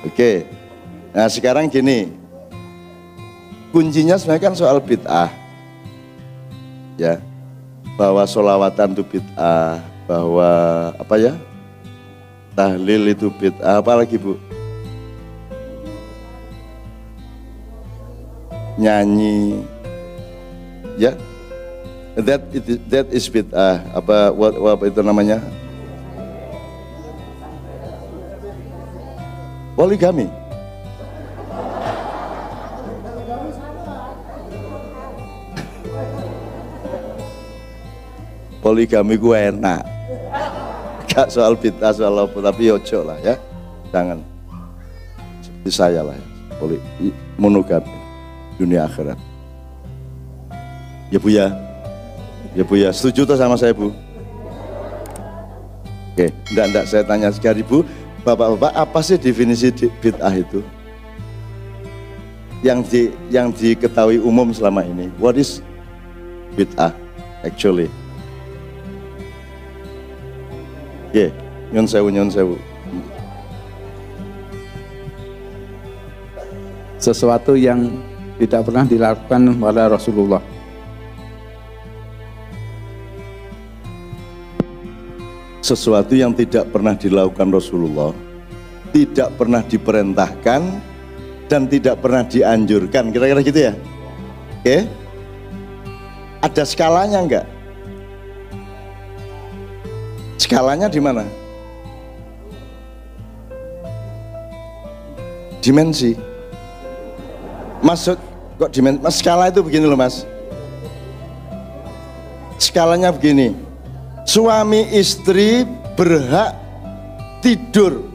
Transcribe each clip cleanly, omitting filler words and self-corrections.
Oke. Nah sekarang gini, kuncinya sebenarnya kan soal bid'ah. Ya, bahwa sholawatan itu bid'ah, bahwa apa ya, tahlil itu bid'ah, apa lagi Bu? Nyanyi, ya, that is bid'ah. Apa itu namanya? Poligami. Poligami gue enak. Gak soal bid'ah soal apa, tapi ojo lah ya. Jangan seperti saya lah ya. Monogami dunia akhirat. Ya Bu ya. Ya Bu ya, setuju tuh sama saya Bu? Oke, enggak saya tanya sekali Bu. Bapak-bapak, apa sih definisi bid'ah itu? Yang diketahui umum selama ini. What is bid'ah actually? Yeah, nyun sewu. Sesuatu yang tidak pernah dilakukan oleh Rasulullah. Sesuatu yang tidak pernah dilakukan Rasulullah, tidak pernah diperintahkan, dan tidak pernah dianjurkan, kira-kira gitu ya. Oke? Ada skalanya enggak? Skalanya di mana? Dimensi. Maksud kok dimensi? Mas, skala itu begini loh Mas. Skalanya begini. Suami istri berhak tidur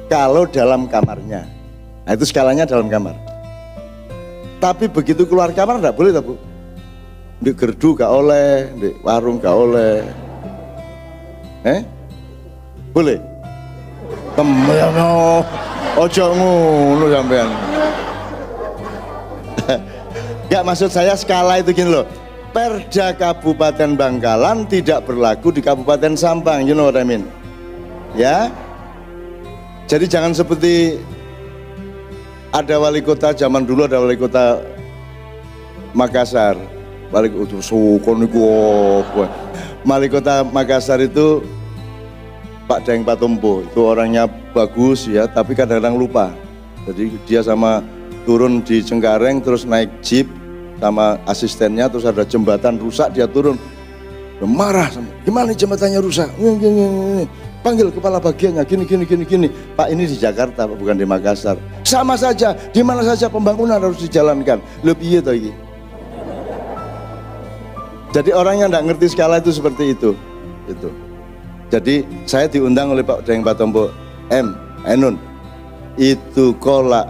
kalau dalam kamarnya. Nah itu skalanya dalam kamar. Tapi begitu keluar kamar enggak boleh, Bu. Di gerdu gak oleh, di warung gak oleh. Boleh? Temen ojo ngono sampean. Gak, maksud saya skala itu gini loh. Perda Kabupaten Bangkalan tidak berlaku di Kabupaten Sampang, you know what I mean? Ya. Jadi jangan seperti ada wali kota zaman dulu, ada wali kota Makassar. Wali kota Makassar itu Pak Daeng Patompo, itu orangnya bagus ya, tapi kadang-kadang lupa. Jadi dia sama turun di Cengkareng terus naik jeep sama asistennya, terus ada jembatan rusak, dia turun marah, gimana jembatannya rusak, panggil kepala bagiannya, gini. Pak, ini di Jakarta Pak, bukan di Makassar. Sama saja, di mana saja pembangunan harus dijalankan. Lebih itu lagi. Jadi orang yang tidak ngerti skala itu seperti itu. Jadi saya diundang oleh Pak Daeng Patompo, Ainun, itu kolak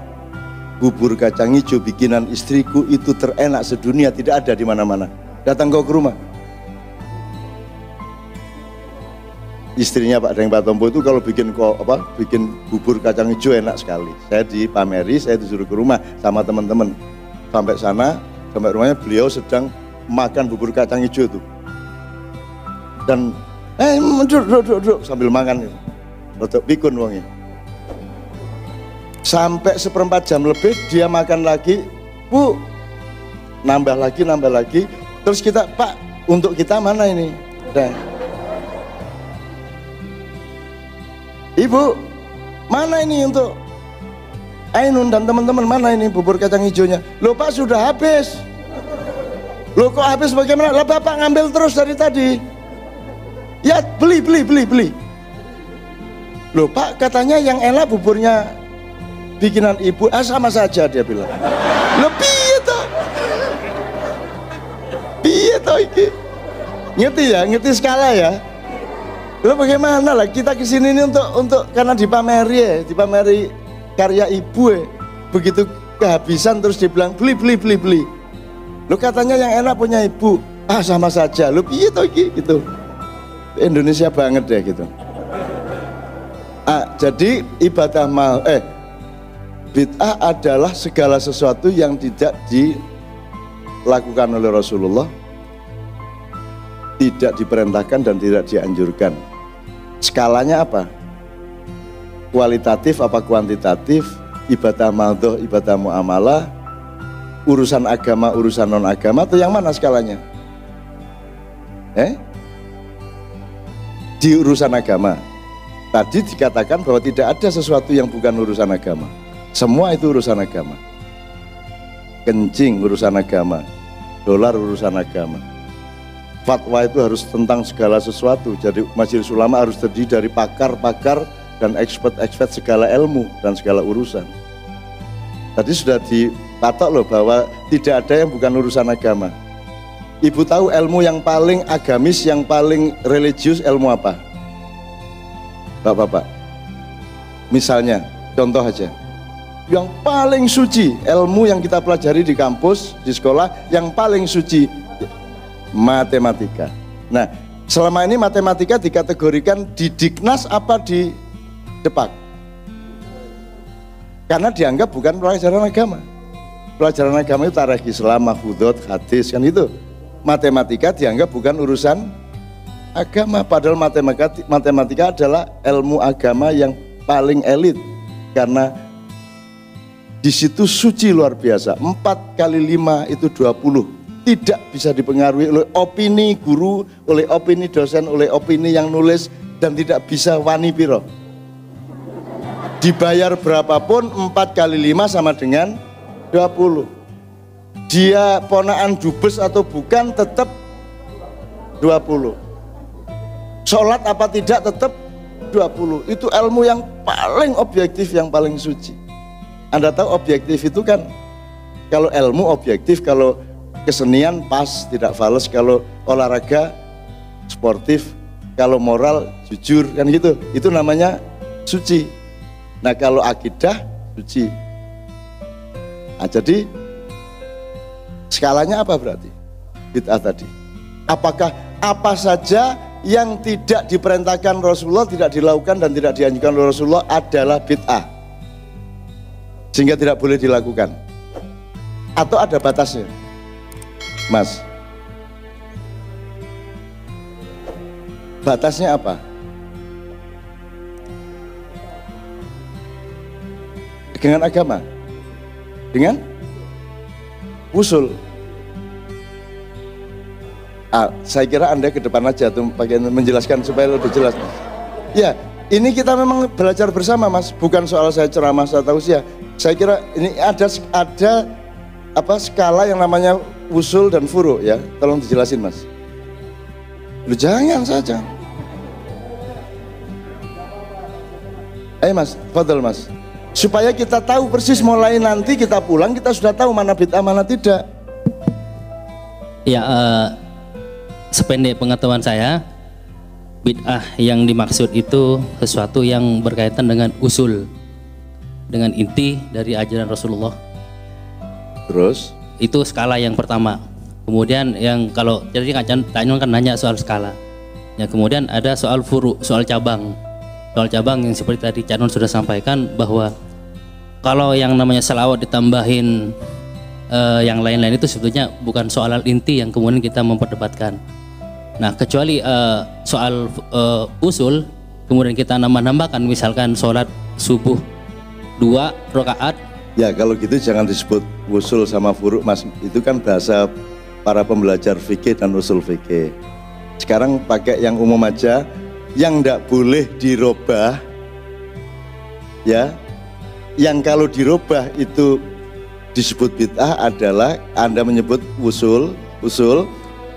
bubur kacang hijau bikinan istriku itu terenak sedunia, tidak ada di mana-mana. Datang kau ke rumah. Istrinya Pak Daeng Patompo itu kalau bikin bubur kacang hijau enak sekali. Saya dipameri, saya disuruh ke rumah sama teman-teman. Sampai sana, sampai rumahnya beliau sedang makan bubur kacang hijau itu. Dan duduk sambil makan. Rodok pikun wongnya. Sampai 1/4 jam lebih dia makan lagi, Bu, nambah lagi, terus kita, Pak, untuk kita mana ini? Ibu, mana ini untuk Ainun dan teman-teman, mana ini bubur kacang hijaunya? Loh Pak, sudah habis. Loh kok habis bagaimana? Lah Bapak ngambil terus dari tadi. Ya beli. Loh Pak, katanya yang enak buburnya bikinan ibu, sama saja dia bilang. Lebih itu iki. Ngerti skala ya. Lalu bagaimana lah kita kesini ini untuk karena dipameri karya ibu ya. Begitu kehabisan terus dibilang beli. Lo katanya yang enak punya ibu, sama saja. Lebih itu iki gitu. Indonesia banget deh gitu. Jadi ibadah bid'ah adalah segala sesuatu yang tidak dilakukan oleh Rasulullah, tidak diperintahkan dan tidak dianjurkan. Skalanya apa? Kualitatif apa kuantitatif? Ibadah madhoh, ibadah muamalah, urusan agama, urusan non agama, atau yang mana skalanya? Di urusan agama. Tadi dikatakan bahwa tidak ada sesuatu yang bukan urusan agama. Semua itu urusan agama. Kencing urusan agama, dolar urusan agama. Fatwa itu harus tentang segala sesuatu. Jadi majelis ulama harus terdiri dari pakar-pakar dan expert-expert segala ilmu dan segala urusan. Tadi sudah dipatok loh bahwa tidak ada yang bukan urusan agama. Ibu tahu ilmu yang paling agamis, yang paling religius ilmu apa? Bapak-bapak, misalnya, contoh aja, yang paling suci, ilmu yang kita pelajari di kampus, di sekolah, yang paling suci, matematika. Nah, selama ini matematika dikategorikan di Dignas apa di Depak? Karena dianggap bukan pelajaran agama. Pelajaran agama itu tarikh Islam, mahfudhot, hadis, kan itu. Matematika dianggap bukan urusan agama, padahal matematika adalah ilmu agama yang paling elit, karena di situ suci luar biasa. 4 kali 5 itu 20, tidak bisa dipengaruhi oleh opini guru, oleh opini dosen, oleh opini yang nulis, dan tidak bisa wani piro. Dibayar berapapun 4 kali 5 sama dengan 20. Dia ponaan dubes atau bukan tetap 20. Sholat apa tidak tetap 20. Itu ilmu yang paling objektif, yang paling suci. Anda tahu objektif itu kan, kalau ilmu objektif, kalau kesenian pas, tidak fals, kalau olahraga sportif, kalau moral jujur, kan gitu. Itu namanya suci. Nah kalau akidah suci. Nah, jadi skalanya apa berarti? Bid'ah tadi. Apakah apa saja yang tidak diperintahkan Rasulullah, tidak dilakukan dan tidak dianjurkan oleh Rasulullah adalah bid'ah, sehingga tidak boleh dilakukan? Atau ada batasnya, Mas? Batasnya apa? Dengan agama? Dengan usul? Saya kira Anda ke depan aja tuh pakai menjelaskan supaya lebih jelas, Mas. Ya, ini kita memang belajar bersama, Mas. Bukan soal saya ceramah saya tausiah. Saya kira ini ada apa skala yang namanya usul dan furu, ya. Tolong dijelasin, Mas. Lu jangan saja. Mas, fadhal, Mas. Supaya kita tahu persis, mulai nanti kita pulang kita sudah tahu mana bid'ah mana tidak. Ya, sependek pengetahuan saya, bid'ah yang dimaksud itu sesuatu yang berkaitan dengan usul, dengan inti dari ajaran Rasulullah. Terus? Itu skala yang pertama. Kemudian yang kalau jadi Cak kan nanya soal skala. Ya, kemudian ada soal furu, soal cabang. Soal cabang yang seperti tadi Cak Nun sudah sampaikan bahwa kalau yang namanya selawat ditambahin yang lain-lain itu sebetulnya bukan soal inti yang kemudian kita memperdebatkan. Nah, kecuali soal usul, kemudian kita nambah-nambahkan, misalkan sholat subuh 2 rakaat. Ya kalau gitu jangan disebut usul sama furu, Mas. Itu kan bahasa para pembelajar fikih dan usul fikih. Sekarang pakai yang umum aja, yang tidak boleh dirubah, ya. Yang kalau dirubah itu disebut bid'ah adalah Anda menyebut usul,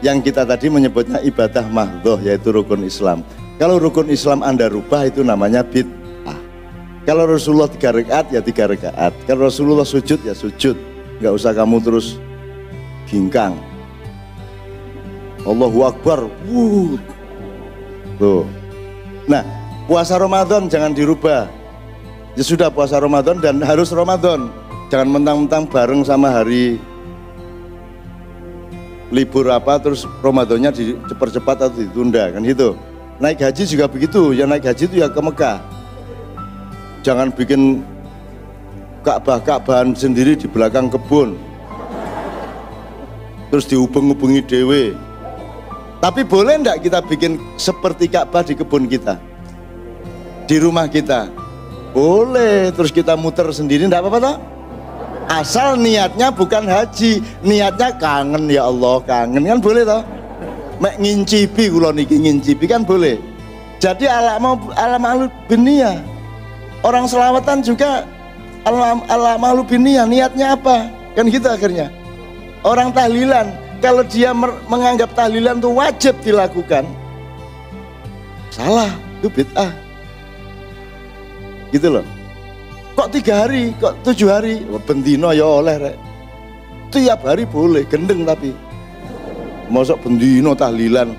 yang kita tadi menyebutnya ibadah mahdhoh, yaitu rukun Islam. Kalau rukun Islam Anda rubah, itu namanya bid'ah. Kalau Rasulullah 3 rakaat ya 3 rakaat. Kalau Rasulullah sujud ya sujud. Nggak usah kamu terus gingkang. Allahu Akbar. Tuh. Nah, puasa Ramadan jangan dirubah. Ya sudah, puasa Ramadan dan harus Ramadan. Jangan mentang-mentang bareng sama hari libur apa terus Ramadannya dipercepat atau ditunda, kan gitu. Naik haji juga begitu, ya naik haji itu ya ke Mekah. Jangan bikin Ka'bahan sendiri di belakang kebun, terus dihubung-hubungi dewe. Tapi boleh enggak kita bikin seperti Ka'bah di kebun kita? di rumah kita. Boleh, terus kita muter sendiri enggak apa-apa toh? Asal niatnya bukan haji, niatnya kangen, ya Allah kangen, kan boleh toh? Mek ngincipi, kula niki ngincipi kan boleh. Jadi alam biniyah. Orang selawatan juga alam biniyah, niatnya apa? Kan gitu akhirnya. Orang tahlilan, kalau dia menganggap tahlilan itu wajib dilakukan, salah, itu bid'ah. Gitu loh. Kok 3 hari, kok 7 hari? Bendino ya oleh rek. Tiap hari boleh, gendeng tapi. Mosok bendino tahlilan.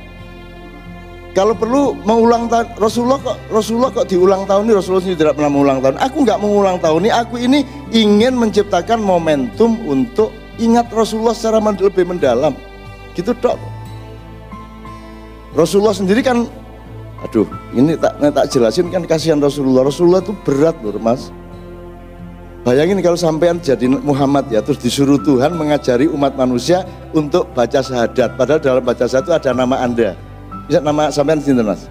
Kalau perlu mengulang tahun, Rasulullah kok diulang tahun ini, Rasulullah sendiri tidak pernah mengulang tahun. Aku nggak mengulang tahun ini, aku ini ingin menciptakan momentum untuk ingat Rasulullah secara lebih mendalam. Gitu dok. Rasulullah sendiri kan, aduh, ini tak jelasin kan, kasihan Rasulullah. Rasulullah itu berat loh mas. Bayangin kalau sampean jadi Muhammad ya, terus disuruh Tuhan mengajari umat manusia untuk baca syahadat. Padahal dalam baca syahadat itu ada nama Anda. Bisa nama sampean sinten mas?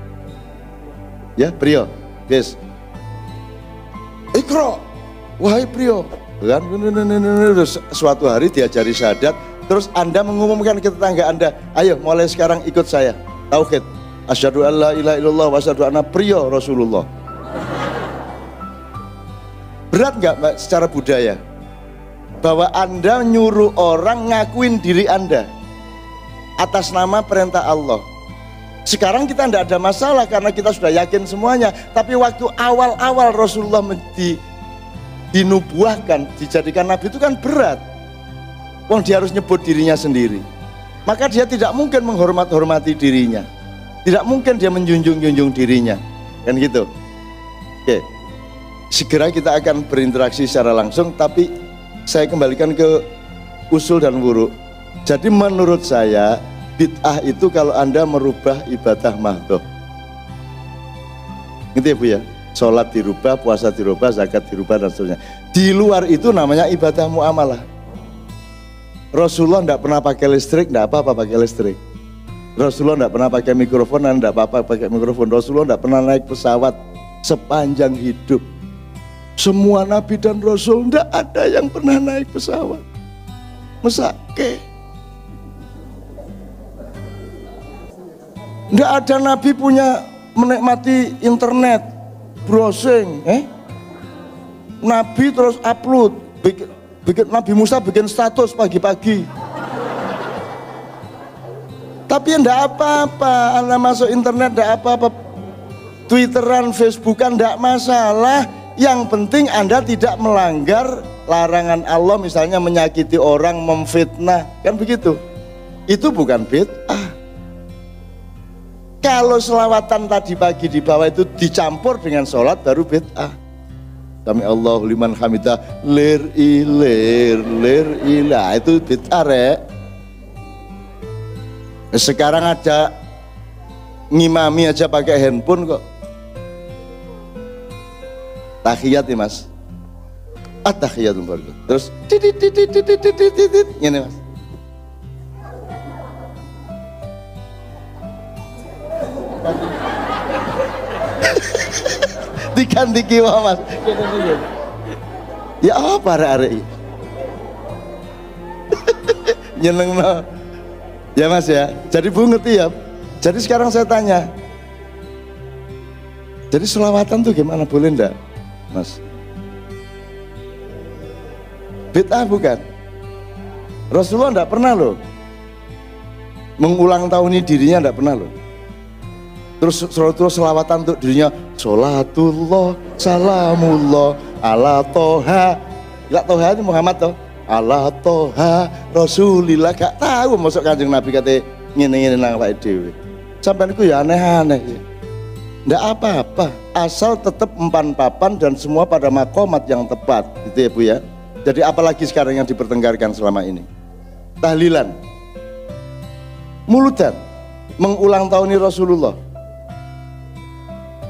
Ya, Priyo, guys. Ikro, wahai Priyo. Kan, suatu hari diajari syahadat, terus Anda mengumumkan ke tetangga Anda, ayo mulai sekarang ikut saya, tauhid. Asyhadu an la ilaha illallah wa asyhadu anna Priyo Rasulullah. Berat nggak Mbak secara budaya? Bahwa Anda nyuruh orang ngakuin diri Anda atas nama perintah Allah. Sekarang kita tidak ada masalah karena kita sudah yakin semuanya. Tapi waktu awal-awal Rasulullah dinubuahkan, dijadikan nabi itu kan berat. Wong dia harus nyebut dirinya sendiri. Maka dia tidak mungkin menghormati dirinya. Tidak mungkin dia menjunjung dirinya. Kan gitu. Oke. Segera kita akan berinteraksi secara langsung, tapi saya kembalikan ke usul dan wuru. Jadi menurut saya bid'ah itu kalau Anda merubah ibadah mahdhah. Gitu ya Bu ya. Sholat dirubah, puasa dirubah, zakat dirubah dan seterusnya. Di luar itu namanya ibadah muamalah. Rasulullah tidak pernah pakai listrik, tidak apa-apa pakai listrik. Rasulullah tidak pernah pakai mikrofon, tidak apa-apa pakai mikrofon. Rasulullah tidak pernah naik pesawat sepanjang hidup. Semua nabi dan rasul tidak ada yang pernah naik pesawat. Mesake. Tidak ada nabi punya menikmati internet, browsing, Nabi terus upload, bikin Nabi Musa bikin status pagi-pagi. Tapi tidak apa-apa, Anda masuk internet tidak apa-apa, Twitteran, Facebookan tidak masalah. Yang penting Anda tidak melanggar larangan Allah, misalnya menyakiti orang, memfitnah, kan begitu. Itu bukan bid'ah. Kalau selawatan tadi pagi di bawah itu dicampur dengan sholat baru bid'ah. Sami Allahu liman hamidah, lir ilah, itu bid'ah rek. Sekarang ada ngimami aja pakai handphone kok. Tahiyat ya mas. At-tahiyat baru. Terus ini mas. Diganti kiwa mas. Ya apa arek-arek iki? Nyenengno. Ya mas ya. Jadi Bu ngerti ya. Jadi sekarang saya tanya. Jadi selawatan tuh gimana, boleh enggak mas? Bid'ah bukan? Rasulullah enggak pernah loh mengulang tahuni dirinya, enggak pernah loh. Terus selawatan untuk dirinya, sholatullah salamullah ala toha. Gak toha ini Muhammad toh, ala toha rasulillah. Gak tahu masuk Kanjeng Nabi kata ngene-ngene nang awake dhewe. Sampeyan iku ya aneh-aneh. Ndak apa-apa, asal tetap empan papan dan semua pada makomat yang tepat, gitu ya Bu ya. Jadi apalagi sekarang yang dipertengkarkan selama ini? Tahlilan, muludan, mengulang tahuni Rasulullah.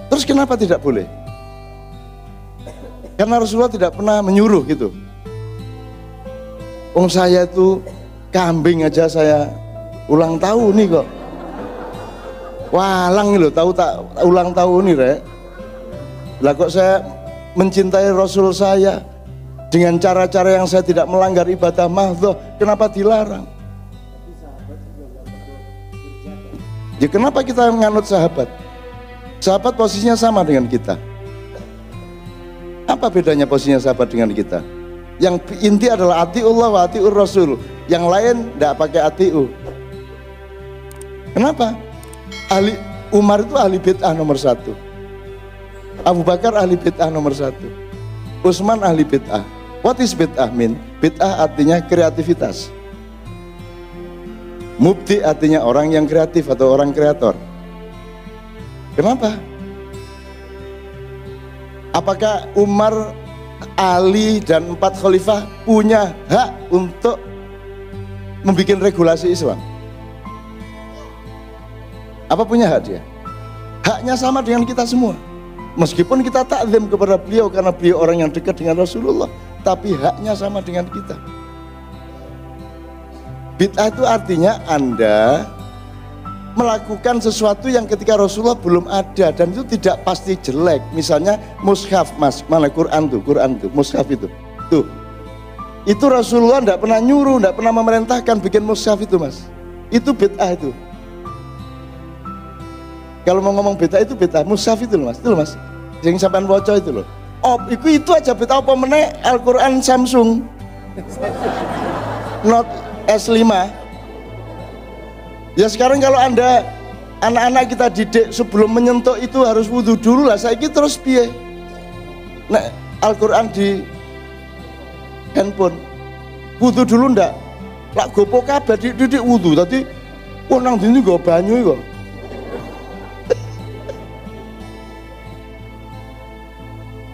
Terus kenapa tidak boleh? Karena Rasulullah tidak pernah menyuruh gitu. Saya itu kambing aja saya ulang tahun nih kok. Walang loh, tahu tak ulang tahun nih rek. Lah kok saya mencintai Rasul saya dengan cara-cara yang saya tidak melanggar ibadah mahdhah, kenapa dilarang? Ya kenapa kita menganut sahabat? Sahabat posisinya sama dengan kita. Apa bedanya posisinya sahabat dengan kita? Yang inti adalah atiullah wa atiur rasul. Yang lain tidak pakai atiu. Kenapa? Umar itu ahli bid'ah nomor 1. Abu Bakar ahli bid'ah nomor 1. Utsman ahli bid'ah. What is bid'ah mean? Bid'ah artinya kreativitas. Mubdi artinya orang yang kreatif atau orang kreator. Kenapa? Apakah Umar, Ali, dan 4 khalifah punya hak untuk membuat regulasi Islam? Apa punya hak dia? Haknya sama dengan kita semua. Meskipun kita takzim kepada beliau karena beliau orang yang dekat dengan Rasulullah, tapi haknya sama dengan kita. Bid'ah itu artinya Anda melakukan sesuatu yang ketika Rasulullah belum ada dan itu tidak pasti jelek. Misalnya mushaf, mas, mana Quran tuh, mushaf itu. Tuh. Itu Rasulullah tidak pernah nyuruh, tidak pernah memerintahkan bikin mushaf itu, mas. Itu bid'ah itu. Kalau mau ngomong bid'ah itu bid'ah, mushaf itu loh, mas. Itu loh, mas. Yang sampean waca itu loh. Oh, itu aja bid'ah apa meneh Al-Quran Samsung Note S5. Ya sekarang kalau Anda anak-anak kita didik sebelum menyentuh itu harus wudhu dulu lah. Saya terus piye? Nah, Al-Quran di handphone wudhu dulu ndak? Lak gopo kabeh didik wudhu tadi. Oh nang dini go banyu kok.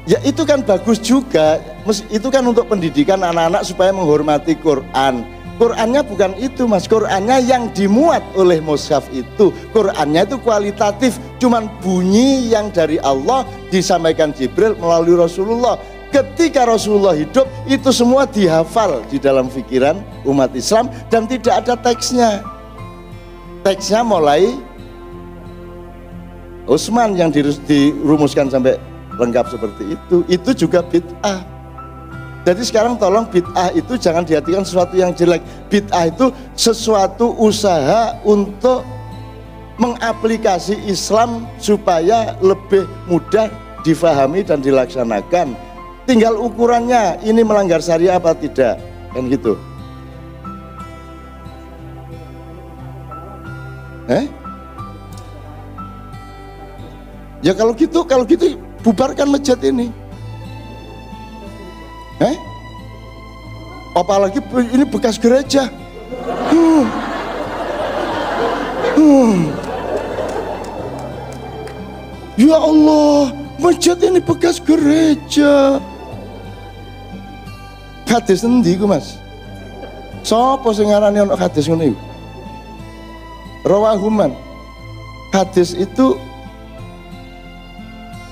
Ya itu kan bagus juga. Itu kan untuk pendidikan anak-anak supaya menghormati Quran. Qurannya bukan itu, mas. Qurannya yang dimuat oleh mushaf itu. Qurannya itu kualitatif, cuman bunyi yang dari Allah disampaikan Jibril melalui Rasulullah. Ketika Rasulullah hidup, itu semua dihafal di dalam pikiran umat Islam dan tidak ada teksnya. Teksnya mulai Utsman yang dirumuskan sampai lengkap seperti itu. Itu juga bid'ah. Jadi sekarang tolong bid'ah itu jangan diartikan sesuatu yang jelek. Bid'ah itu sesuatu usaha untuk mengaplikasi Islam supaya lebih mudah difahami dan dilaksanakan. Tinggal ukurannya ini melanggar syariah apa tidak, kan gitu. Ya kalau gitu bubarkan masjid ini. Apalagi ini bekas gereja. Ya Allah, masjid ini bekas gereja. Hadis endi iku, Mas? Sapa sing ngarani ana hadis ngono iku? Rawahuman. Hadis itu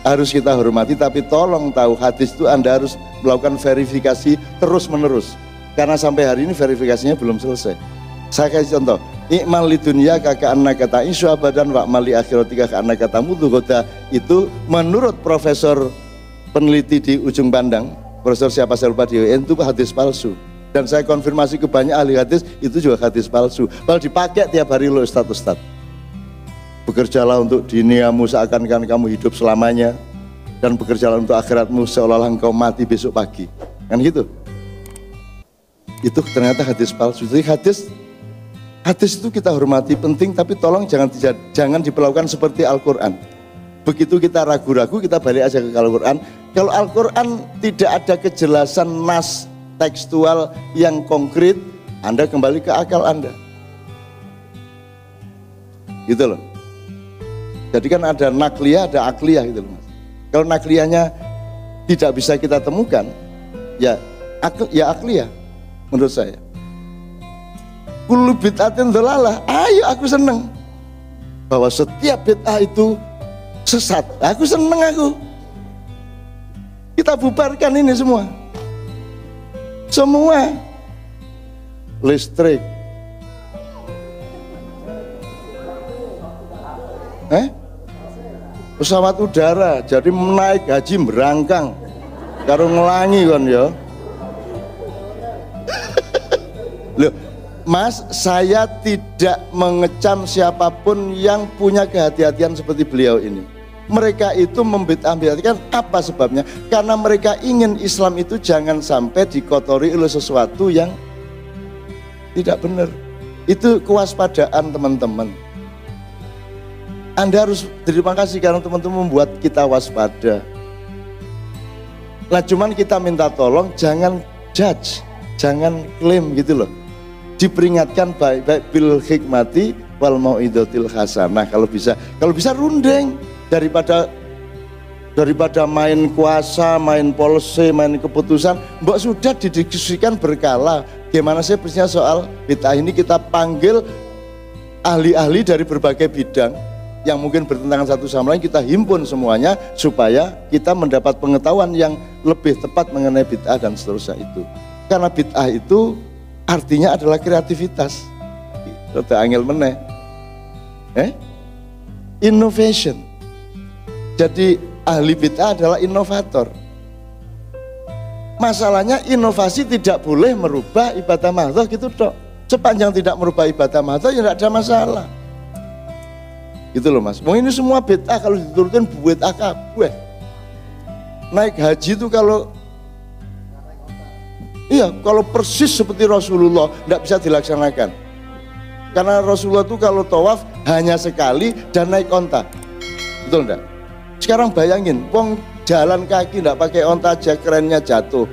harus kita hormati, tapi tolong tahu hadis itu Anda harus melakukan verifikasi terus menerus karena sampai hari ini verifikasinya belum selesai. Saya kasih contoh, i'mal lidunya kaka annaka ta'ishu abadan wa mali akhiratika ka annaka tamutu goda. Itu menurut profesor peneliti di ujung pandang, profesor siapa saya lupa di UN, itu hadis palsu. Dan saya konfirmasi ke banyak ahli hadis, itu juga hadis palsu. Kalau dipakai tiap hari lo ustad. Bekerjalah untuk duniamu seakan-akan kamu hidup selamanya, dan bekerjalah untuk akhiratmu seolah-olah engkau mati besok pagi. Kan gitu. Itu ternyata hadis palsu. Jadi hadis itu kita hormati, penting, tapi tolong jangan diperlakukan seperti Al-Quran. Begitu kita ragu-ragu, kita balik aja ke Al-Quran. Kalau Al-Quran tidak ada kejelasan nas tekstual yang konkret, Anda kembali ke akal Anda. Gitu loh. Jadi kan ada nakliyah, ada akliyah gitu loh, Mas. Kalau nakliyahnya tidak bisa kita temukan, ya akliyah menurut saya. Kullu bid'atin dhalalah. Ayo aku seneng bahwa setiap bid'ah itu sesat. Aku seneng aku. Kita bubarkan ini semua. Semua listrik. pesawat udara, jadi naik haji berangkang karo ngelangi kan ya. Loh, Mas, saya tidak mengecam siapapun yang punya kehati-hatian seperti beliau ini. Mereka itu membid'ah-bid'ahkan, apa sebabnya? Karena mereka ingin Islam itu jangan sampai dikotori oleh sesuatu yang tidak benar. Itu kewaspadaan teman-teman. Anda harus terima kasih karena teman-teman membuat kita waspada. Nah, cuman kita minta tolong jangan judge, jangan klaim gitu loh. Diperingatkan baik-baik bil hikmati wal mau'idotil hasanah. Kalau bisa rundeng, daripada main kuasa, main polisi, main keputusan, mbok sudah didiskusikan berkala. Gimana sih persisnya soal bid'ah ini, kita panggil ahli-ahli dari berbagai bidang yang mungkin bertentangan satu sama lain, kita himpun semuanya supaya kita mendapat pengetahuan yang lebih tepat mengenai bid'ah dan seterusnya itu. Karena bid'ah itu artinya adalah kreativitas. Rada angel meneh. Innovation. Jadi ahli bid'ah adalah inovator. Masalahnya inovasi tidak boleh merubah ibadah mahdhah gitu dok. Sepanjang tidak merubah ibadah mahdhah ya tidak ada masalah. Gitu loh Mas. Mau ini semua bid'ah kalau diturutin bid'ah kabeh. Naik haji itu kalau persis seperti Rasulullah tidak bisa dilaksanakan. Karena Rasulullah itu kalau tawaf hanya sekali dan naik onta. Betul enggak? Sekarang bayangin, wong jalan kaki enggak pakai onta aja kerennya jatuh.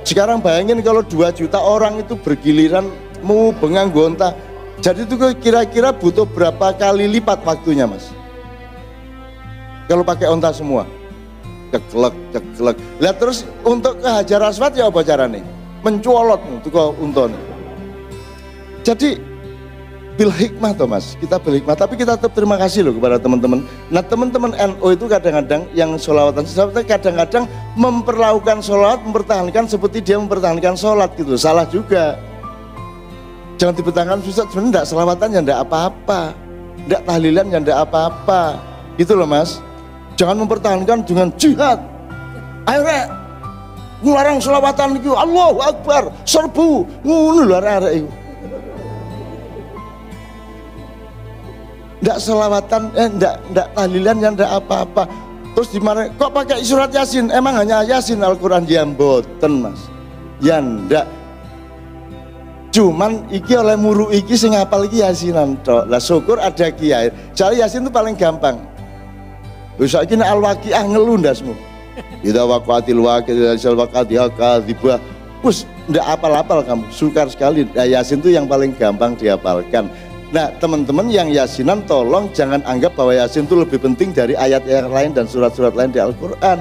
Sekarang bayangin kalau 2 juta orang itu bergiliran mau bengang onta. Jadi itu kira-kira butuh berapa kali lipat waktunya Mas? Kalau pakai onta semua. Ceklek. Lihat terus untuk ke Hajar Aswad ya apa caranya? Mencolot untuk ke untone. Jadi bil hikmah toh Mas, kita bil hikmah, tapi kita tetap terima kasih loh kepada teman-teman. Nah teman-teman NU itu kadang-kadang yang sholawatan, kadang-kadang memperlakukan sholawat, mempertahankan seperti dia mempertahankan sholat gitu, salah juga. Jangan dipertahankan susah, sebenarnya enggak sholawatan ya enggak apa-apa, enggak tahlilan ya enggak apa-apa, gitu loh Mas. Jangan mempertahankan dengan jihad. Ayo rek, ngelarang sholawatan itu, Allahu Akbar, serbu, ngono lho arek itu. Ndak selawatan, ndak tahlilan yang ndak apa-apa. Terus dimana kok pakai surat Yasin? Emang hanya Yasin Al-Quran? Ya mboten Mas. Ya ndak. Cuman iki oleh muru iki sing hafal iki Yasinan tok. Lah syukur ada kiai. Soalnya Yasin itu paling gampang. Wis saiki nek Al-Waqiah ngelundasmu. Idza waqatil waqiah sal waqatiha kadzibah. Wis ndak hafal-hafal kamu. Sukar sekali. Nah, Yasin itu yang paling gampang dihafalkan. Nah teman-teman yang Yasinan tolong jangan anggap bahwa Yasin itu lebih penting dari ayat yang lain dan surat-surat lain di Al-Quran.